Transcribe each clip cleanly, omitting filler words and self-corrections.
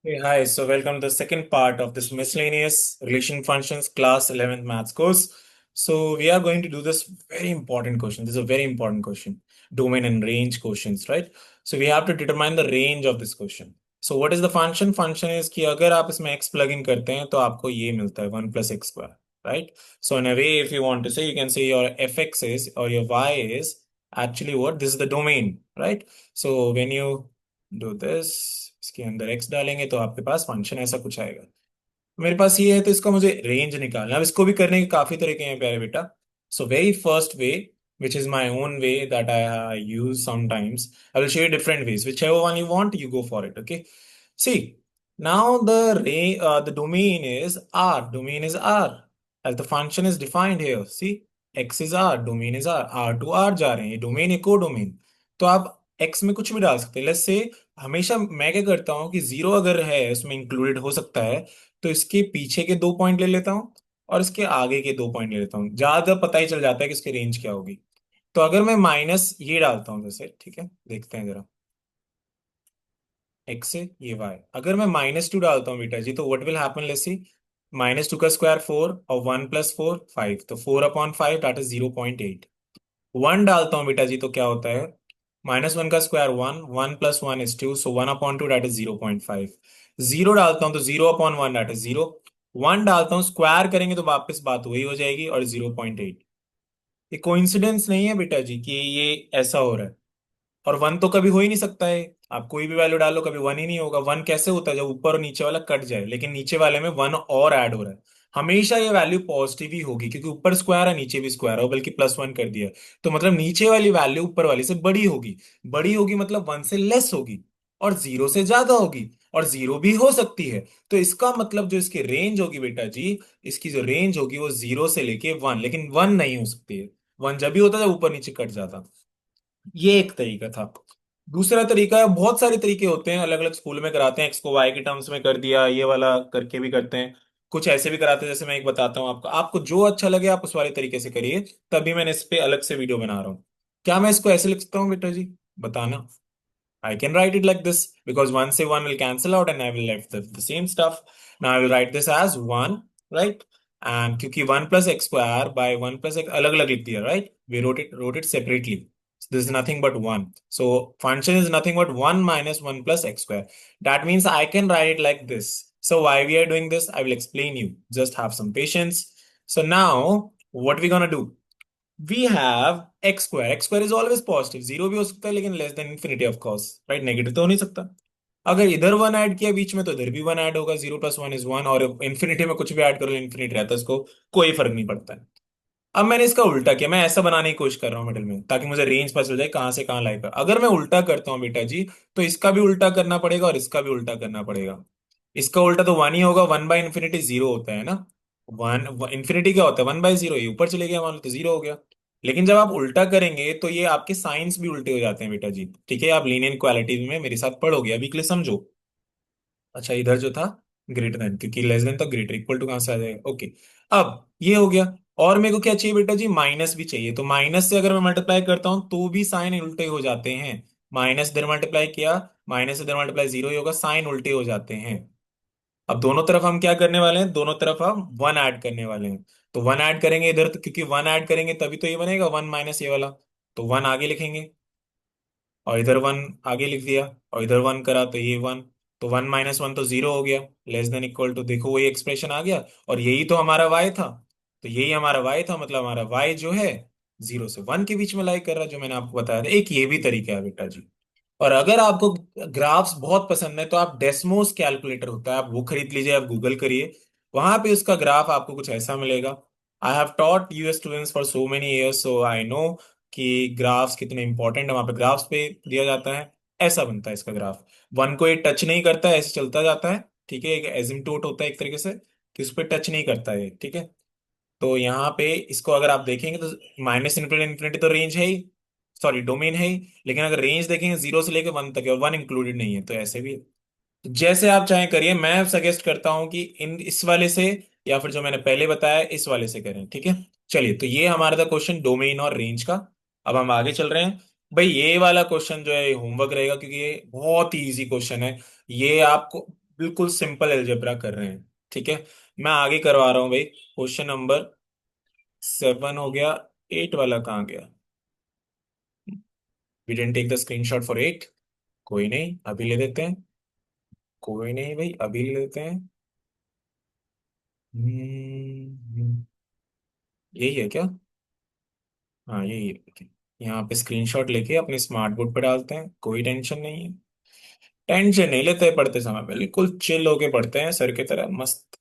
Hey, hi. So, welcome to the second part of this miscellaneous relation functions class 11th maths course. So, we are going to do this very important question. This is a very important question. Domain and range questions, right? So, we have to determine the range of this question. So, what is the function? Function is कि अगर आप इसमें x plug in करते हैं तो आपको ये मिलता है 1 + x², right? So, in a way, if you want to say, you can say your fx is or your y is actually what? This is the domain, right? So, when you do this, इसके अंदर x डालेंगे तो आपके पास function ऐसा कुछ आएगा। मेरे पास ये है तो इसका मुझे रेंज निकालना है। अब इसको भी करने के काफी तरीके हैं प्यारे बेटा। So very first way, which is my own way that I use sometimes. I will show you different ways. Whichever one you want, you go for it. Okay. See, now the domain is R. Domain is R. As the function is defined here. See, X is R, domain is R. R to R जा रहे हैं, ये domain है को domain. तो आप X में कुछ भी डाल सकते हैं। लेट्स से हमेशा मैं क्या करता हूँ कि जीरो अगर है उसमें इंक्लूडेड हो सकता है, तो इसके पीछे के 2 पॉइंट ले लेता हूँ और इसके आगे के 2 पॉइंट ले लेता हूँ। ज्यादा पता ही चल जाता है कि इसकी रेंज क्या होगी। तो अगर मैं माइनस ये डालता हूँ जैसे, ठीक है, देखते हैं जरा। एक्स से ये वाई, अगर मैं -2 डालता हूँ बेटा जी, तो what will happen, let's see. -2 का स्क्वायर 4 और 1 + 4 5, तो 4/5 दैट इज 0.8। 1 डालता हूँ बेटा जी तो क्या होता है, -1 का square 1, 1 + 1 is 2, so 1/2 that is 0.5। Zero डालता हूँ तो 0/1 दैट इज 0। 1 डालता हूँ, स्क्वायर करेंगे तो वापस बात वही हो जाएगी और 0.8। ये कोइंसिडेंस नहीं है बेटा जी कि ये ऐसा हो रहा है। और 1 तो कभी हो ही नहीं सकता है। आप कोई भी वैल्यू डालो कभी 1 ही नहीं होगा। 1 कैसे होता है, जब ऊपर और नीचे वाला कट जाए, लेकिन नीचे वाले में 1 और ऐड हो रहा है। हमेशा ये वैल्यू पॉजिटिव ही होगी क्योंकि ऊपर स्क्वायर है नीचे भी स्क्वायर है, और बल्कि +1 कर दिया। तो मतलब नीचे वाली वैल्यू ऊपर वाली से बड़ी होगी। बड़ी होगी मतलब 1 से लेस होगी, और 0 से ज्यादा होगी, और 0 भी हो सकती है। तो इसका मतलब जो इसकी रेंज होगी बेटा जी, इसकी जो रेंज होगी वो 0 से लेके 1, लेकिन 1 नहीं हो सकती है। 1 जब भी होता है जब ऊपर नीचे कट जाता। ये एक तरीका था। दूसरा तरीका है, बहुत सारे तरीके होते हैं, अलग अलग स्कूल में कराते हैं। एक्स को वाई के टर्म्स में कर दिया, ये वाला करके भी करते हैं। कुछ ऐसे भी कराते हैं, जैसे मैं एक बताता हूँ आपको, आपको जो अच्छा लगे आप उस वाले तरीके से करिए। तभी मैंने इस पे अलग से वीडियो बना रहा हूँ। क्या मैं इसको ऐसे लिख सकता हूँ बेटा जी, बताना। I can write it like this because 1 say 1 will cancel out and I will left the same stuff. Now I will write this as 1, right? And क्योंकि 1 + x² by 1 + x अलग अलग लिख दिया, right? We wrote it separately. So this is nothing but 1. So function is nothing but 1 minus 1 + x². That means I can write it like this. So why we are doing this, I will explain you. Just have some patience. So now what we gonna do? We have x². x² is always positive, zero भी हो सकता है लेकिन less than infinity of course, right? Negative तो हो नहीं सकता। अगर इधर 1 ऐड किया बीच में तो इधर भी 1 ऐड होगा। 0 + 1 is 1, और इन्फिनिटी में कुछ भी ऐड करो इन्फिनिटी रहता है, इसको कोई फर्क नहीं पड़ता है। अब मैंने इसका उल्टा किया, मैं ऐसा बनाने की कोशिश कर रहा हूँ मिडिल में, ताकि मुझे रेंज पता चल जाए कहां से कहां लाएगा। अगर मैं उल्टा करता हूँ बेटा जी, तो इसका भी उल्टा करना पड़ेगा और इसका भी उल्टा करना पड़ेगा। इसका उल्टा तो 1 ही होगा, 1/∞ 0 होता है ना। 1 इन्फिनिटी क्या होता है, 1/0, ये ऊपर चले गया मान लो तो 0 हो गया। लेकिन जब आप उल्टा करेंगे तो ये आपके साइंस भी उल्टे हो जाते हैं बेटा जी, ठीक है? आप लीनियर इक्वालिटी में मेरे साथ पढ़ोगे, अभी के लिए समझो। अच्छा, इधर जो था ग्रेटर देन, क्योंकि लेस देन तो ग्रेटर, इक्वल टू कहां से आ जाएगा? ओके। अब ये हो गया। और मेरे को क्या चाहिए बेटा जी, माइनस भी चाहिए। तो माइनस से अगर मैं मल्टीप्लाई करता हूं तो भी साइन उल्टे हो जाते हैं। माइनस इधर मल्टीप्लाई किया, माइनस इधर मल्टीप्लाई 0 ही होगा, साइन उल्टे हो जाते हैं। अब दोनों तरफ हम क्या करने वाले हैं, दोनों तरफ हम 1 ऐड करने वाले हैं। तो 1 ऐड करेंगे इधर, तो क्योंकि 1 ऐड करेंगे तभी तो ये बनेगा 1 माइनस ये वाला। तो 1 आगे लिखेंगे, और इधर 1 आगे लिख दिया, और इधर 1 करा तो ये 1। तो 1 - 1 तो 0 हो गया। लेस देन इक्वल टू, देखो वही एक्सप्रेशन आ गया। और यही तो हमारा y था। तो यही हमारा y था, मतलब हमारा y जो है 0 से 1 के बीच में लाई कर रहा है, जो मैंने आपको बताया था। एक ये भी तरीका है बेटा जी। और अगर आपको ग्राफ्स बहुत पसंद है तो आप डेस्मोस कैलकुलेटर होता है, आप वो खरीद लीजिए, आप गूगल करिए। वहां पे उसका ग्राफ आपको कुछ ऐसा मिलेगा। I have taught US students for so many years, so I know कि ग्राफ्स कितने इंपॉर्टेंट है। वहां पे ग्राफ्स पे दिया जाता है, ऐसा बनता है इसका ग्राफ। 1 को ये टच नहीं करता है, ऐसे चलता जाता है, ठीक है? एक एसिम्प्टोट होता है एक तरीके से, कि उस पर टच नहीं करता है, ठीक है? तो यहाँ पे इसको अगर आप देखेंगे तो माइनस इन्फिनिटी इन्फिनिटी तो रेंज है ही, सॉरी डोमेन है ही। लेकिन अगर रेंज देखेंगे 0 से लेकर 1 तक है, और 1 इंक्लूडेड नहीं है, तो ऐसे भी है। तो जैसे आप चाहें करिए, मैं सजेस्ट करता हूं कि इन इस वाले से, या फिर जो मैंने पहले बताया इस वाले से करें, ठीक है? चलिए, तो ये हमारा था क्वेश्चन डोमेन और रेंज का। अब हम आगे चल रहे हैं। भाई ये वाला क्वेश्चन जो है होमवर्क रहेगा, क्योंकि ये बहुत ही इजी क्वेश्चन है। ये आपको बिल्कुल सिंपल अलजेब्रा कर रहे हैं। ठीक है, मैं आगे करवा रहा हूँ भाई। क्वेश्चन नंबर 7 हो गया। 8 वाला कहाँ गया? We didn't take the screenshot for 8। कोई नहीं, अभी ले लेते हैं। कोई नहीं भाई, अभी ले लेते हैं। यही है क्या? हाँ यही है, ठीक है। यहाँ पे स्क्रीनशॉट लेके अपने स्मार्ट बोर्ड पे डालते हैं, कोई टेंशन नहीं है। टेंशन नहीं लेते पढ़ते समय, बिल्कुल चिल होके पढ़ते हैं सर की तरह मस्त।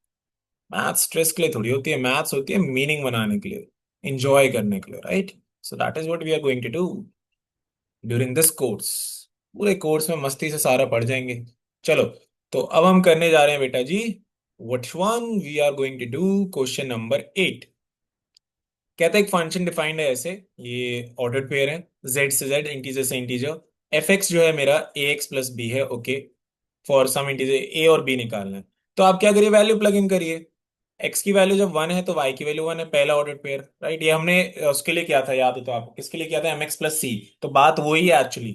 मैथ्स स्ट्रेस के लिए थोड़ी होती है, मैथ्स होती है मीनिंग बनाने के लिए, इंजॉय करने के लिए, right? So that is what we are going to do during this course. पूरे कोर्स में मस्ती से सारा पढ़ जाएंगे। चलो, तो अब हम करने जा रहे हैं बेटा जी, what one we are going to do, question number 8। कहता है एक फंक्शन डिफाइंड है ऐसे, ये ऑर्डर्ड पेयर है, जेड से जेड, इंटीजर से इंटीजर। एफ एक्स जो है मेरा ए एक्स प्लस बी है, okay. For some integer a और बी निकालना है। तो आप क्या करिए, वैल्यू प्लग इन करिए। एक्स की वैल्यू जब 1 है तो वाई की वैल्यू 1 है, पहला ऑर्डर पेयर, राइट? ये हमने उसके लिए किया था, याद हो तो आपको, किसके लिए किया था? एम एक्स प्लस सी। तो बात वही है एक्चुअली,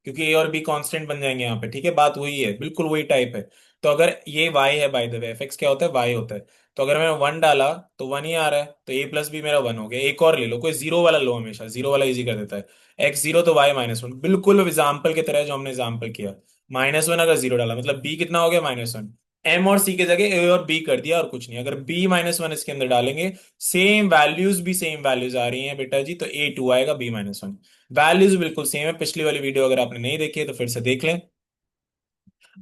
क्योंकि ए और बी कांस्टेंट बन जाएंगे यहाँ पे, ठीक है? बात वही है, बिल्कुल वही टाइप है। तो अगर ये वाई है, by the way F x क्या होता है? वाई होता है। तो अगर मैं 1 डाला तो 1 ही आ रहा है, तो ए प्लस बी मेरा 1 हो गया। एक और ले लो, कोई जीरो वाला लो, हमेशा जीरो वाला इजी कर देता है। एक्स जीरो तो वाई माइनस 1, बिल्कुल एग्जाम्पल की तरह जो हमने एग्जाम्पल किया। -1 अगर जीरो डाला मतलब बी कितना हो गया? -1। एम और सी की जगह ए और बी कर दिया और कुछ नहीं। अगर बी -1 इसके अंदर डालेंगे, सेम वैल्यूज भी सेम वैल्यूज आ रही हैं बेटा जी, तो A2 आएगा, B-1। वैल्यूज बिल्कुल सेम है। पिछली वाली वीडियो अगर आपने नहीं देखी है तो फिर से देख लें।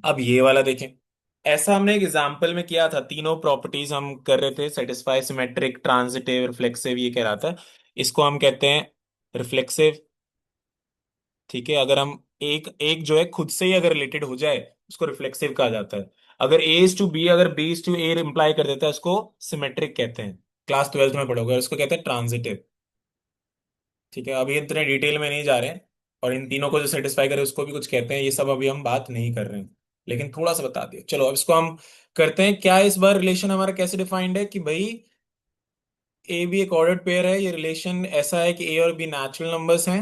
अब ये वाला देखें। ऐसा हमने एक एग्जाम्पल में किया था, तीनों प्रॉपर्टीज हम कर रहे थे, सेटिस्फाई, सिमेट्रिक, ट्रांजिटिव, रिफ्लेक्सिव, ये कह रहा था। इसको हम कहते हैं रिफ्लेक्सिव। ठीक है, अगर हम एक एक जो है खुद से ही अगर रिलेटेड हो जाए, उसको रिफ्लेक्सिव कहा जाता है। अगर ए इज टू बी, अगर B is to A imply कर देता है, उसको सिमेट्रिक कहते हैं। क्लास 12th में पढ़ोगे, उसको कहते हैं ट्रांजिटिव। ठीक है, अभी इतने डिटेल में नहीं जा रहे हैं। और इन तीनों को जो सेटिस्फाई करे उसको भी कुछ कहते हैं, ये सब अभी हम बात नहीं कर रहे हैं। लेकिन थोड़ा सा बता दिया, चलो अब इसको हम करते हैं। क्या इस बार रिलेशन हमारा कैसे डिफाइंड है कि भाई ए बी एक ऑर्डर्ड पेयर है, ये रिलेशन ऐसा है कि ए और बी नेचुरल नंबर्स हैं,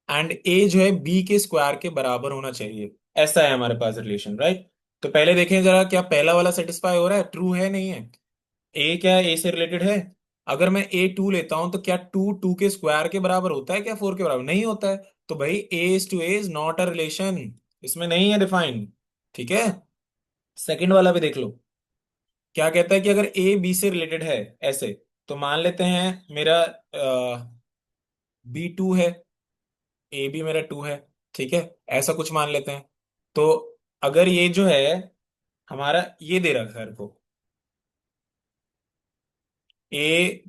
एंड ए जो है बी के स्क्वायर के बराबर होना चाहिए। ऐसा है हमारे पास रिलेशन, राइट? तो पहले देखें जरा, क्या पहला वाला सेटिस्फाई हो रहा है? ट्रू है, नहीं है? ए क्या है? ए से रिलेटेड है। अगर मैं A2 लेता हूं तो क्या टू टू के स्क्वायर के बराबर होता है? क्या 4 के बराबर नहीं होता है? तो भाई A is not a relation, इसमें नहीं है डिफाइंड। ठीक है, सेकंड वाला भी देख लो। क्या कहता है कि अगर ए बी से रिलेटेड है ऐसे, तो मान लेते हैं मेरा B2 है, ए भी मेरा 2 है। ठीक है, ऐसा कुछ मान लेते हैं। तो अगर ये जो है हमारा, ये दे रखा है को,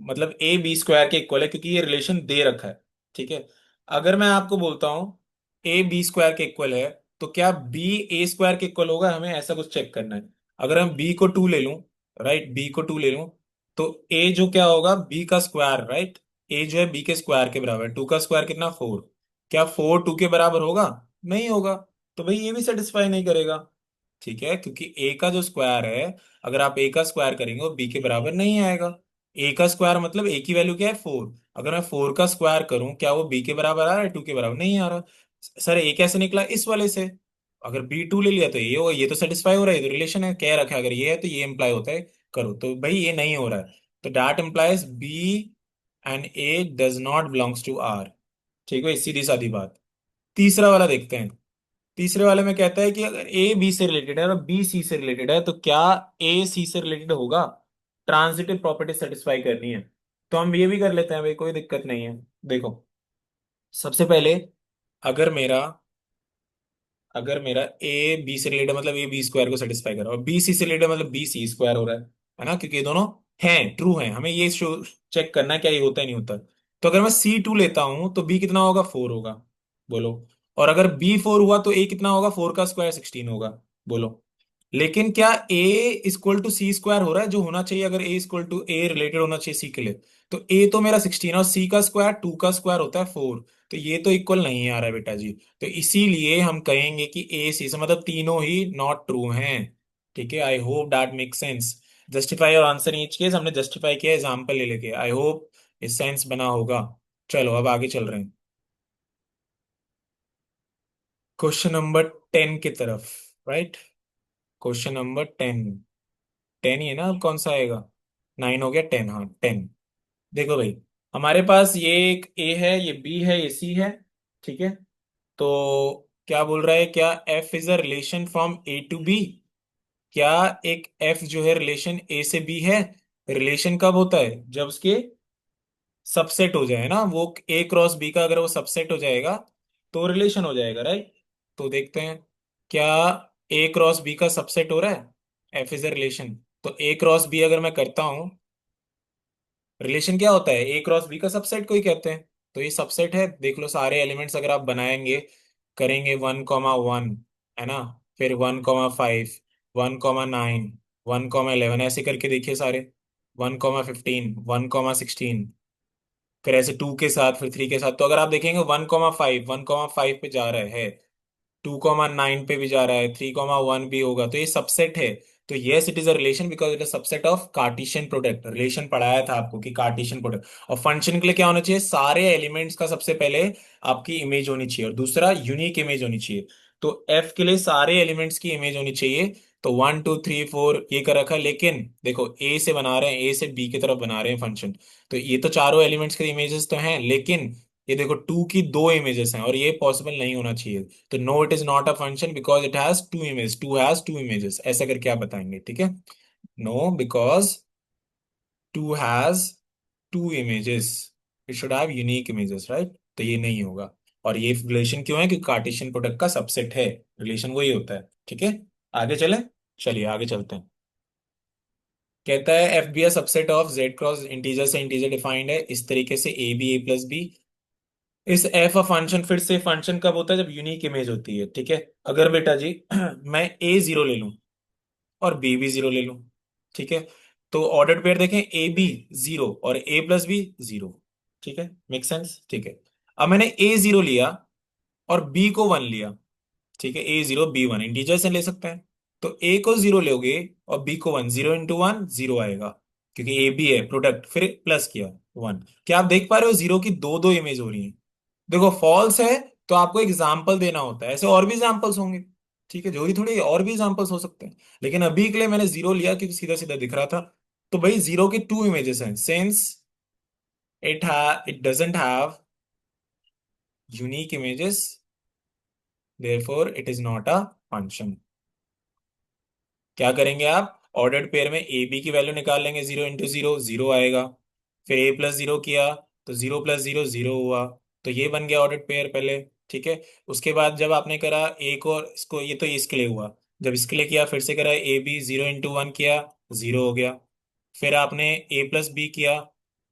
मतलब ए बी स्क्वायर के इक्वल है, क्योंकि ये रिलेशन दे रखा है। ठीक है, अगर मैं आपको बोलता हूं ए बी स्क्वायर के इक्वल है, तो क्या बी ए स्क्वायर के इक्वल होगा? हमें ऐसा कुछ चेक करना है। अगर हम बी को 2 ले लूं, राइट, बी को 2 ले लूं, तो ए जो क्या होगा? बी का स्क्वायर, राइट? ए जो है बी के स्क्वायर के बराबर, 2 का स्क्वायर कितना? 4। क्या 4 2 के बराबर होगा? नहीं होगा। तो भाई ये भी सेटिस्फाई नहीं करेगा। ठीक है, क्योंकि ए का जो स्क्वायर है, अगर आप ए का स्क्वायर करेंगे वो बी के बराबर नहीं आएगा। ए का स्क्वायर मतलब ए की वैल्यू क्या है? 4। अगर मैं 4 का स्क्वायर करूं, क्या वो बी के बराबर आ रहा है? 2 के बराबर नहीं आ रहा। सर ए कैसे निकला? इस वाले से। अगर B2 ले लिया तो ये होगा, ये तो सेटिस्फाई हो रहा है, ये तो रिलेशन है, कह रखा है अगर ये है तो ये इंप्लाई होता है। करो तो भाई ये नहीं हो रहा है। तो that implies B and A does not belongs to R. ठीक है, सीधी सादी बात। तीसरा वाला देखते हैं। तीसरे वाले में कहता है कि अगर ए बी से रिलेटेड है और बी सी से रिलेटेड है, तो क्या ए सी से रिलेटेड होगा? ट्रांजिटिव प्रॉपर्टी सेटिस्फाई करनी है। तो हम ये भी कर लेते हैं भाई, कोई दिक्कत नहीं है। देखो, सबसे पहले अगर मेरा अगर मेरा ए बी से रिलेटेड मतलब ए बी स्क्वायर को सेटिस्फाई कर रहा है, और बी सी से रिलेटेड मतलब बी सी स्क्वायर हो रहा है ना? क्योंकि ये दोनों हैं, ट्रू हैं, हमें ये चेक करना है क्या ये होता है नहीं होता। तो अगर मैं C2 लेता हूं तो बी कितना होगा? 4 होगा। बोलो। और अगर B4 हुआ तो ए कितना होगा? 4 का स्क्वायर 16 होगा। बोलो। लेकिन क्या ए इक्वल टू सी स्क्वायर हो रहा है जो होना चाहिए? अगर ए इक्वल टू ए रिलेटेड होना चाहिए सी के लिए, तो ए तो मेरा 16 और सी का स्क्वायर 2 का स्क्वायर होता है 4। तो ये तो इक्वल नहीं आ रहा है बेटा जी। तो इसीलिए हम कहेंगे कि ए सी से मतलब तीनों ही नॉट ट्रू हैं। ठीक है, I hope that make sense. Justify और आंसर इन ईच केस हमने जस्टिफाई किया एग्जाम्पल ले लेके, आई होप इस सेंस बना होगा। चलो अब आगे चल रहे हैं क्वेश्चन नंबर 10 की तरफ, राइट? Question number 10। 10 ही है ना, अब कौन सा आएगा? 9 हो गया, 10, हाँ 10। देखो भाई, हमारे पास ये एक ए है, ये बी है, ये सी है। ठीक है। तो क्या बोल रहा है, क्या f is a relation from A to B? क्या एक एफ जो है रिलेशन ए से बी है? रिलेशन कब होता है? जब उसके सबसेट हो जाए ना, वो ए क्रॉस बी का अगर वो सबसेट हो जाएगा तो रिलेशन हो जाएगा, राइट? तो देखते हैं, क्या ए क्रॉस बी का सबसेट हो रहा है? F is a relation. तो ए क्रॉस बी अगर मैं करता हूं, रिलेशन क्या होता है? ए क्रॉस बी का सबसेट को ही कहते हैं। तो ये सबसेट है, देख लो सारे एलिमेंट्स अगर आप बनाएंगे, करेंगे 1,1, है ना? फिर 1,5, 1,9, 1,11, ऐसे करके देखिए सारे, 1,15, 1,16, फिर ऐसे 2 के साथ, फिर 3 के साथ। तो अगर आप देखेंगे 1,5, 1,5 पे जा रहा है, 2,9 पे भी जा रहा है, 3,1 भी होगा, तो ये सबसेट है। तो yes, it is a relation because it is subset of Cartesian product. Relation पढ़ाया था आपको कि कार्टेशियन प्रोडक्ट। और फंक्शन के लिए क्या होना चाहिए? सारे एलिमेंट्स का सबसे पहले आपकी इमेज होनी चाहिए, और दूसरा यूनिक इमेज होनी चाहिए। तो एफ के लिए सारे एलिमेंट्स की इमेज होनी चाहिए। तो 1, 2, 3, 4 ये कर रखा है, लेकिन देखो ए से बना रहे हैं, ए से बी की तरफ बना रहे हैं फंक्शन। तो ये तो चारों एलिमेंट्स के इमेजेस तो हैं, लेकिन ये देखो टू की दो इमेजेस हैं, और ये पॉसिबल नहीं होना चाहिए। तो no, it is not a function because it has two image, two has two images, ऐसा करके आप बताएंगे, ठीक है? No, because two has two images, it should have unique images, right? तो ये नहीं होगा। और ये रिलेशन क्यों है? क्योंकि कार्टेशियन प्रोडक्ट का सबसेट है, रिलेशन वही होता है, ठीक है? आगे चले, चलिए आगे चलते हैं। कहता है f be a subset of Z cross integer से इंटीजर डिफाइंड है इस तरीके से, a b a plus b. इस एफ ऑफ फंक्शन, फिर से फंक्शन कब होता है? जब यूनिक इमेज होती है, ठीक है? अगर बेटा जी मैं ए जीरो ले लूं और बी भी जीरो ले लूं, ठीक है? तो ऑर्डर पेयर देखें, ए बी जीरो और ए प्लस बी जीरो, ठीक है? Make sense? ठीक है। अब मैंने ए जीरो लिया और बी को वन लिया, ठीक है? ए जीरो बी वन इंटीजर से ले सकते हैं। तो ए को जीरो लोगे और बी को वन, 0 × 1 जीरो आएगा, क्योंकि ए बी है प्रोडक्ट, फिर प्लस किया वन। क्या आप देख पा रहे हो जीरो की दो दो इमेज हो रही है? देखो फॉल्स है तो आपको एग्जाम्पल देना होता है, ऐसे और भी एग्जाम्पल्स होंगे, ठीक है? जो ही थोड़ी और भी एग्जाम्पल्स हो सकते हैं, लेकिन अभी के लिए मैंने जीरो लिया क्योंकि सीधा सीधा दिख रहा था। तो भाई जीरो के टू इमेजेस हैं, since it doesn't have unique images, therefore it is not a function. क्या करेंगे आप? ऑर्डर्ड पेयर में ए बी की वैल्यू निकाल लेंगे, 0 × 0 जीरो आएगा। फिर ए प्लस जीरो किया तो 0 + 0 जीरो हुआ। तो ये बन गया ऑर्डर्ड पेयर पहले, ठीक है? उसके बाद जब आपने करा ए को, इसको, ये तो इसके लिए हुआ। जब इसके लिए किया, फिर से करा ए बी, 0 × 1 किया, जीरो हो गया। फिर आपने ए प्लस बी किया,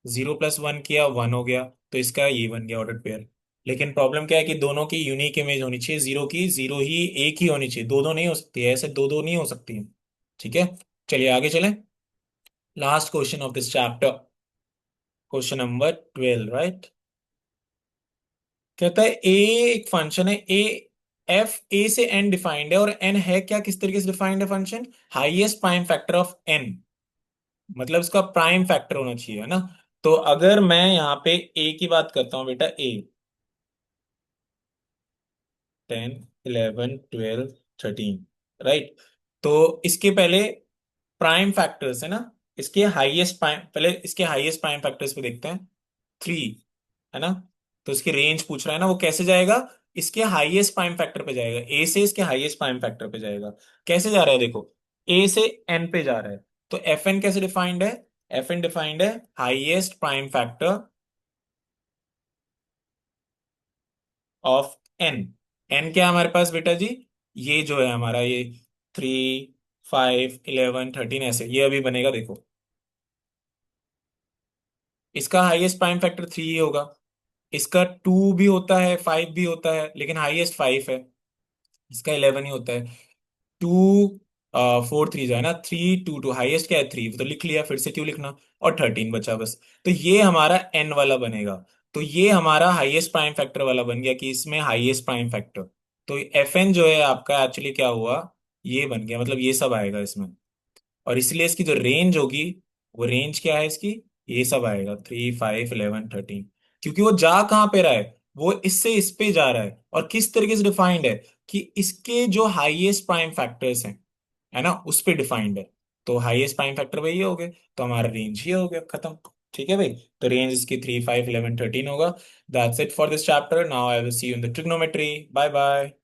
0 + 1 किया, वन हो गया। तो इसका ये बन गया ऑर्डर्ड पेयर। लेकिन प्रॉब्लम क्या है कि दोनों की यूनिक इमेज होनी चाहिए, जीरो की जीरो ही एक ही होनी चाहिए, दो दो नहीं हो सकती है, ऐसे दो दो नहीं हो सकती है, ठीक है? चलिए आगे चलें। Last question of this chapter, question number 12, right? कहता है ए एक फंक्शन है, ए एफ ए से एन डिफाइंड है, और एन है क्या, किस तरीके से डिफाइंड है function? Highest prime factor of n, मतलब इसका प्राइम फैक्टर होना चाहिए, है ना? तो अगर मैं यहाँ पे ए की बात करता हूँ बेटा, ए 10, 11, 12, 13, राइट? तो इसके पहले प्राइम फैक्टर्स है ना, इसके हाईएस्ट प्राइम, पहले इसके हाईएस्ट प्राइम फैक्टर्स पे देखते हैं। 3, है ना? तो इसकी रेंज पूछ रहा है ना, वो कैसे जाएगा? इसके हाईएस्ट प्राइम फैक्टर पे जाएगा, ए से इसके हाईएस्ट प्राइम फैक्टर पे जाएगा। कैसे जा रहा है देखो, ए से एन पे जा रहा है। तो एफ एन कैसे डिफाइंड है? एफ एन डिफाइंड है highest prime factor of n. N क्या है हमारे पास बेटा जी? ये जो है हमारा, ये 3, 5, 11, 13, ऐसे ये अभी बनेगा, देखो इसका हाईएस्ट प्राइम फैक्टर 3 ही होगा। इसका 2 भी होता है, 5 भी होता है, लेकिन हाईएस्ट 5 है। इसका 11 ही होता है। 2, 4 3 जो है ना, 3, 2, 2, हाईएस्ट क्या है? 3, तो लिख लिया, फिर से क्यों लिखना? और 13 बचा बस। तो ये हमारा एन वाला बनेगा। तो ये हमारा हाईएस्ट प्राइम फैक्टर वाला बन गया कि इसमें हाईएस्ट प्राइम फैक्टर। तो एफ एन जो है आपका एक्चुअली क्या हुआ, ये बन गया, मतलब ये सब आएगा इसमें। और इसलिए इसकी जो रेंज होगी, वो रेंज क्या है इसकी? ये सब आएगा, 3, 5, 11, 13। क्योंकि वो जा कहाँ पे रहा है? वो इससे इस पे जा रहा है। और किस तरीके से डिफाइंड है? कि इसके जो हाईएस्ट प्राइम फैक्टर्स हैं, है ना, उस पे डिफाइंड है। तो हाईएस्ट प्राइम फैक्टर वही हो गए, तो हमारा रेंज ही हो गया खत्म। ठीक है भाई, तो रेंज इसकी 3, 5, 11, 13 होगा। That's it for this chapter. Now I will see you in the trigonometry. Bye bye.